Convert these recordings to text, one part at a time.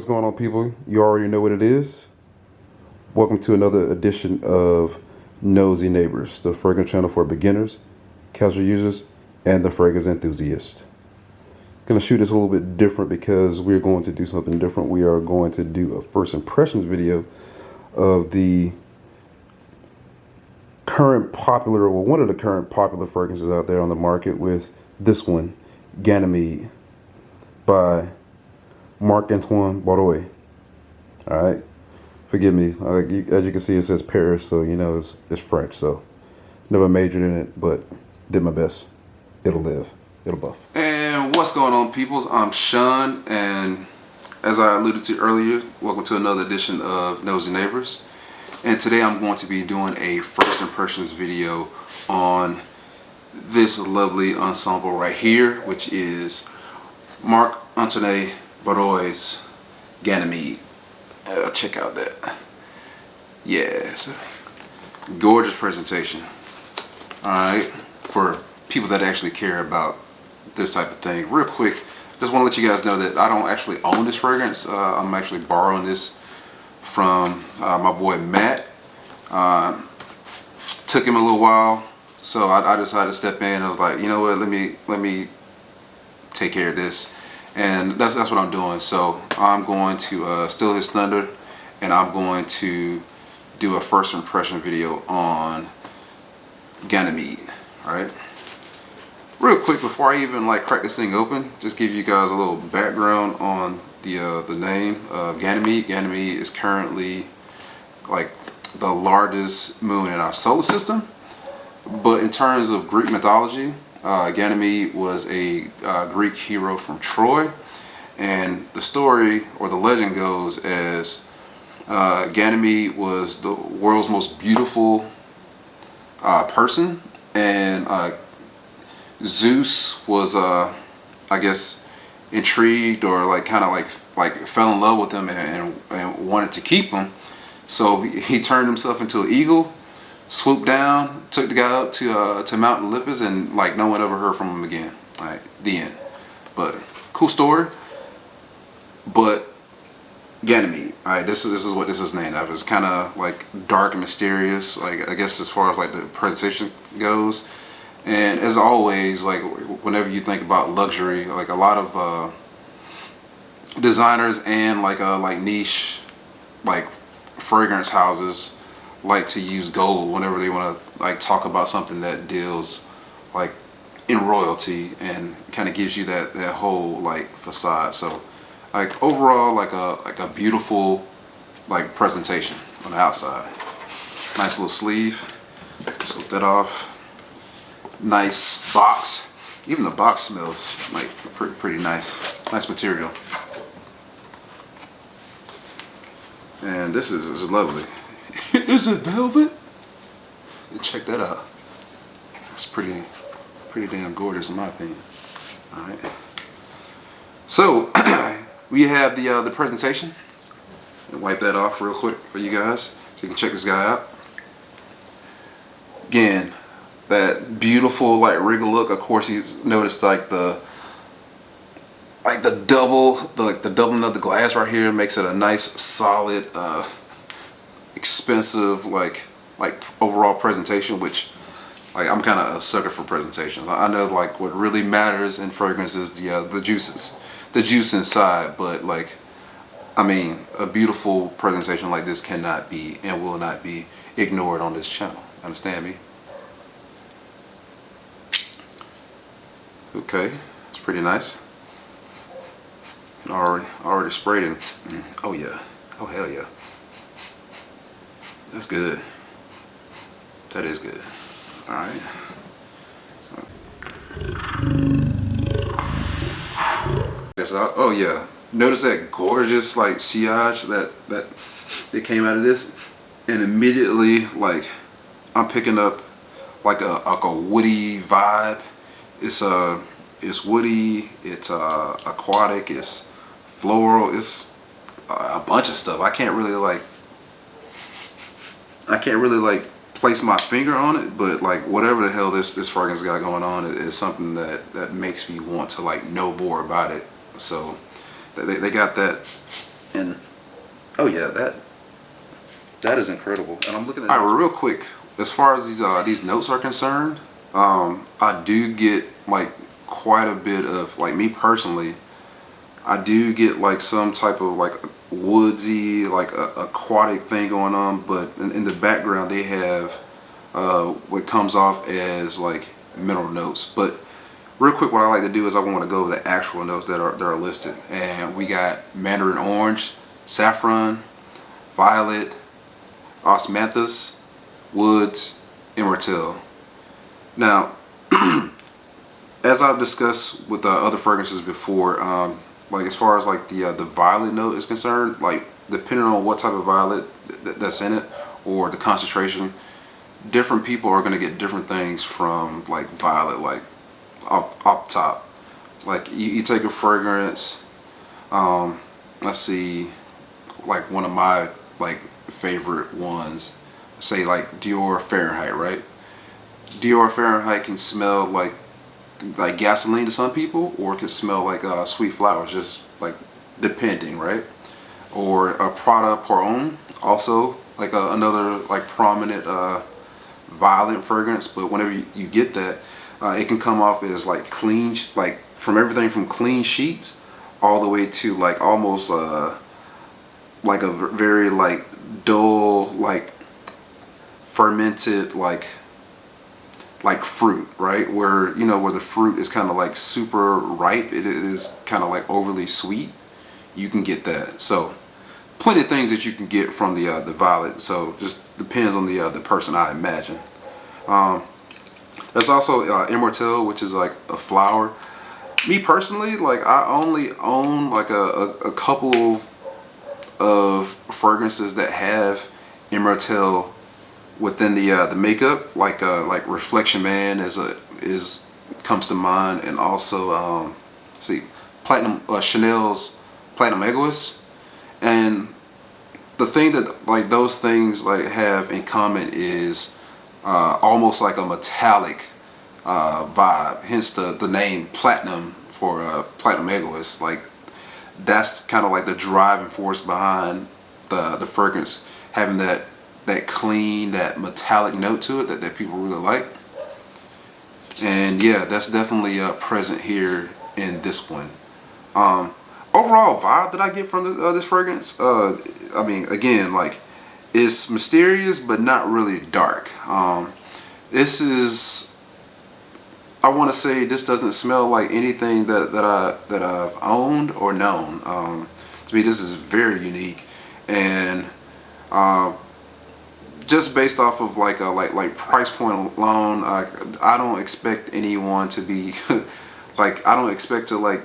what's going on, people? You already know what it is. Welcome to another edition of Nosy Neighbors, the fragrance channel for beginners, casual users, and the fragrance enthusiast. Gonna shoot this a little bit different because we're going to do something different. We are going to do a first impressions video of the current popular, well, one of the current popular fragrances out there on the market, with this one, Ganymede, by Marc-Antoine Barrois. Alright, forgive me, as you can see it says Paris, so you know it's French, so never majored in it, but did my best. It'll live, it'll buff. And what's going on, peoples? I'm Sean, and as I alluded to earlier, welcome to another edition of Nosy Neighbors. And today I'm going to be doing a first impressions video on this lovely ensemble right here, which is Marc-Antoine Barrois' Ganymede. Check out that. Yes. Gorgeous presentation. Alright. For people that actually care about this type of thing. Real quick, just want to let you guys know that I don't actually own this fragrance. I'm actually borrowing this from my boy Matt. Took him a little while, so I decided to step in. I was like, you know what, let me take care of this, and that's what I'm doing. So I'm going to steal his thunder, and I'm going to do a first impression video on Ganymede. All right. Real quick, before I even crack this thing open, just give you guys a little background on the name of Ganymede. Ganymede is currently the largest moon in our solar system, but in terms of Greek mythology, Ganymede was a Greek hero from Troy, and the story or the legend goes as Ganymede was the world's most beautiful person, and Zeus was I guess intrigued or kind of fell in love with him and wanted to keep him. So he turned himself into an eagle, swooped down, took the guy up to Mount Olympus, and no one ever heard from him again. All right, the end. But cool story. But Ganymede, all right, this is what this is named after. It's kind of dark and mysterious, I guess, as far as the presentation goes. And as always, whenever you think about luxury, a lot of designers and niche fragrance houses like to use gold whenever they want to talk about something that deals in royalty, and kind of gives you that whole facade. So overall a beautiful presentation on the outside. Nice little sleeve. Slip that off. Nice box. Even the box smells pretty nice. Nice material. And this is lovely. Is it velvet? Check that out. It's pretty damn gorgeous in my opinion. All right. So we have the presentation. Wipe that off real quick for you guys so you can check this guy out. Again, that beautiful regal look. Of course, you noticed the doubling of the glass right here makes it a nice, solid, expensive overall presentation. Which I'm kind of a sucker for presentations. I know what really matters in fragrance is the juice inside. But I mean, a beautiful presentation like this cannot be and will not be ignored on this channel. Understand me? Okay, it's pretty nice. And already sprayed in. Oh yeah. Oh hell yeah. That's good. That is good. Alright. Oh yeah. Notice that gorgeous sillage that came out of this, and immediately I'm picking up a woody vibe. It's woody, it's aquatic, it's floral, it's a bunch of stuff. I can't really place my finger on it, but whatever the hell this fragrance got going on is something that makes me want to know more about it. So they got that And oh yeah, that is incredible. And I'm looking at. All right, well, real quick, as far as these notes are concerned, I do get like quite a bit of, like, me personally, I do get like some type of like woodsy, like aquatic thing going on, but in the background they have what comes off as like mineral notes. But real quick, what I like to do is I want to go over the actual notes that are listed, and we got mandarin orange, saffron, violet, osmanthus, woods, immortelle. Now, as I've discussed with other fragrances before, like as far as like the violet note is concerned, like depending on what type of violet that's in it or the concentration, different people are going to get different things from like violet, like off the top. Like you take a fragrance, let's see, like one of my like favorite ones, say like Dior Fahrenheit, right? Dior Fahrenheit can smell like gasoline to some people, or it can smell like sweet flowers, just like depending, right? Or a Prada Pour Homme, also like another like prominent violet fragrance. But whenever you get that, it can come off as like clean, like from everything from clean sheets all the way to like almost like a very like dull, like fermented, like fruit, right? Where, you know, where the fruit is kind of like super ripe, it is kind of like overly sweet. You can get that. So plenty of things that you can get from the violet. So just depends on the person, I imagine. There's also immortelle, which is like a flower. Me personally, like I only own like a couple of fragrances that have immortelle within the makeup, like Reflection Man is comes to mind, and also see Platinum, Chanel's Platinum Egoist. And the thing that like those things like have in common is almost like a metallic vibe, hence the name Platinum for Platinum Egoist. Like that's kind of like the driving force behind the fragrance, having that clean, that metallic note to it that people really like. And yeah, that's definitely present here in this one. Overall vibe that I get from this fragrance, I mean, again, like it's mysterious but not really dark. This is, I want to say, this doesn't smell like anything that I've owned or known. To me, this is very unique, and just based off of like price point alone, I don't expect anyone to be like, I don't expect to like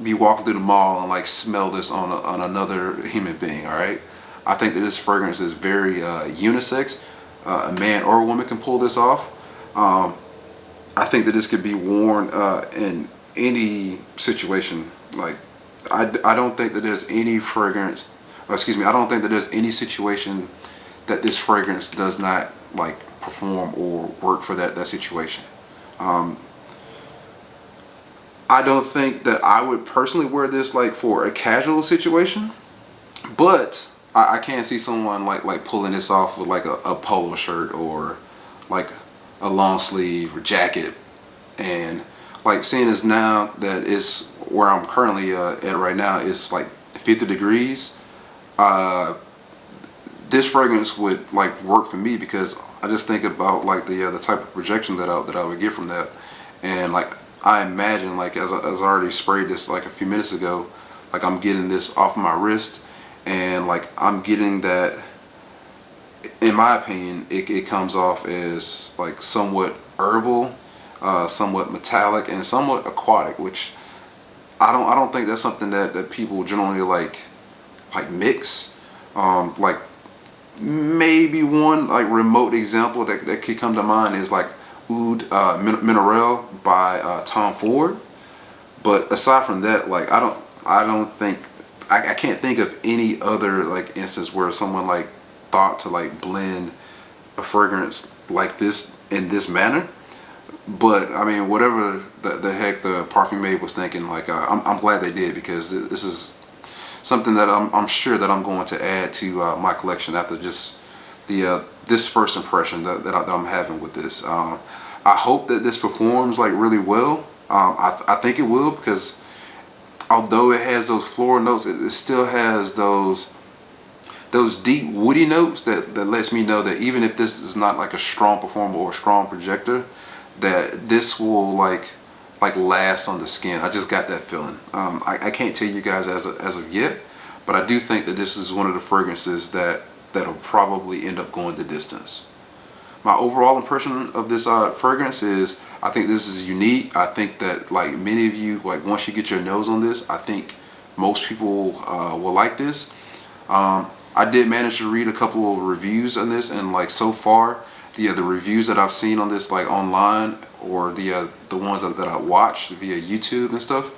be walking through the mall and like smell this on another human being. All right, I think that this fragrance is very unisex. A man or a woman can pull this off. I think that this could be worn in any situation. Like I don't think that there's any fragrance, excuse me, I don't think that there's any situation that this fragrance does not like perform or work for that situation. I don't think that I would personally wear this like for a casual situation, but I can see someone like pulling this off with like a polo shirt or like a long sleeve or jacket. And like seeing as now that it's where I'm currently at right now, it's like 50 degrees. This fragrance would like work for me because I just think about like the type of projection that I would get from that. And like I imagine, like as I already sprayed this like a few minutes ago, like I'm getting this off my wrist, and like I'm getting that, in my opinion, it comes off as like somewhat herbal, somewhat metallic, and somewhat aquatic, which I don't think that's something that people generally like mix. Like maybe one like remote example that could come to mind is like Oud Mineral by Tom Ford. But aside from that, like I don't think I can't think of any other like instance where someone like thought to like blend a fragrance like this in this manner. But I mean, whatever the heck the parfumeur was thinking, like I'm glad they did, because something that I'm sure that I'm going to add to my collection after just the this first impression that I'm having with this. I hope that this performs like really well. I think it will, because although it has those floral notes, it still has those deep woody notes that lets me know that even if this is not like a strong performer or a strong projector, that this will like last on the skin. I just got that feeling. I can't tell you guys as of yet, but I do think that this is one of the fragrances that'll probably end up going the distance. My overall impression of this fragrance is, I think this is unique. I think that like many of you, like once you get your nose on this, I think most people will like this. I did manage to read a couple of reviews on this, and like so far, the reviews that I've seen on this like online, or the ones that I watched via YouTube and stuff,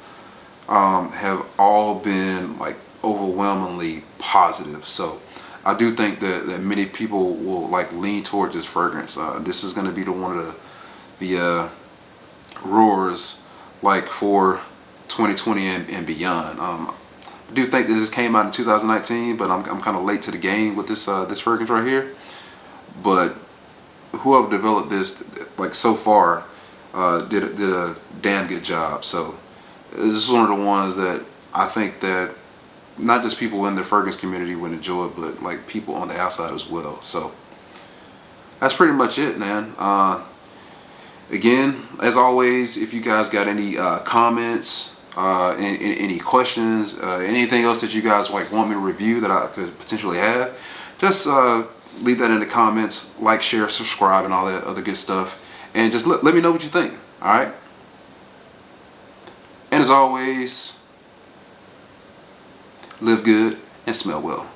have all been like overwhelmingly positive. So I do think that many people will like lean towards this fragrance. This is going to be one of the roars like for 2020 and beyond. I do think that this came out in 2019, but I'm kind of late to the game with this this fragrance right here. But whoever developed this, like so far, did a damn good job. So this is one of the ones that I think that not just people in the fragrance community would enjoy, but like people on the outside as well. So that's pretty much it, man. Again, as always, if you guys got any comments, any questions, anything else that you guys like want me to review that I could potentially have, just leave that in the comments. Like, share, subscribe, and all that other good stuff, and just let me know what you think. All right. And as always, live good and smell well.